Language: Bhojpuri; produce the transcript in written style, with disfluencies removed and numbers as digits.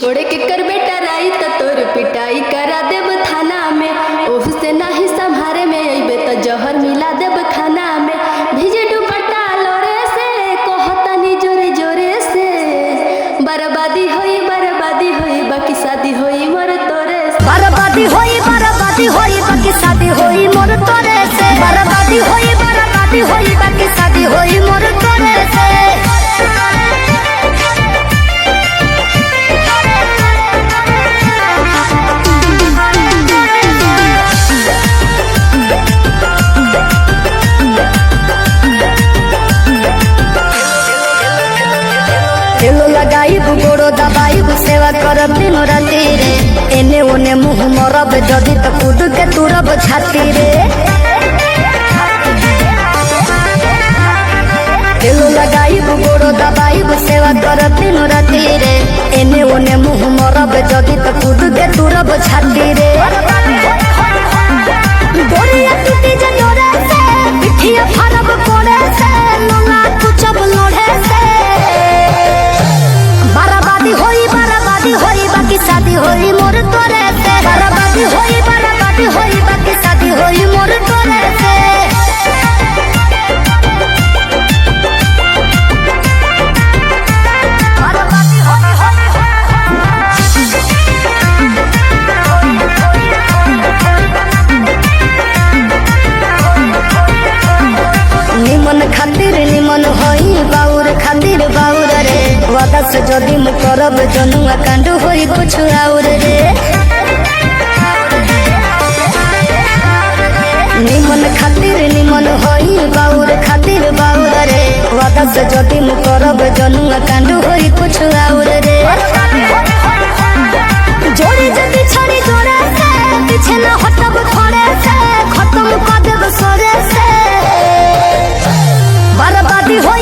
छोड़े के कर बेटा राई त तोर पिटाई करा देब थाना में। ओह से नाही संभारे में अइबे त जहर मिला देब खाना में। भिजे दुपट्टा लोरे से कहतनी जोरे जोरे से बर्बादी होई बाकी शादी होई मोर तोरे से। बर्बादी होई बाकी शादी होई मोर तोरे से। बर्बादी होई बाकी शादी होई मोर तोरे से। तेलो लगाइब गोड़ो दबाइब सेवा करब दिनो राती रे। एने ओने मुँह मरब जदि त कूद के तुरब छाती रे। तेलो लगाइब गोड़ो दबाइब सेवा करब दिनो राती रे। एने ओने मुँह मरब जदि त कूद के तुरब छाती रे। गोरिया टूटी जे डोरे से पिठिया फरब कोड़े से लोला कुचब लोढ़े से। बर्बादी होई बाकी शादी होई मोर तोरे से। बर्बादी होई बाकी शादी होई मोर तोरे से। निमन खातिर निमन होई बाउर खातिर बाउर रे। वादा से जदि मु करब जनुआ कांड होई कुछ और रे। निमन खातिर निमन होई बाउर खातिर बाउर रे। वादा से जदि मु करब जनुआ कांड होई कुछ और रे। जोड़ी जदि छड़ी जोड़े से पीछे न हटब थोड़े से खत्म कर देब सोरे से। बर्बादी होई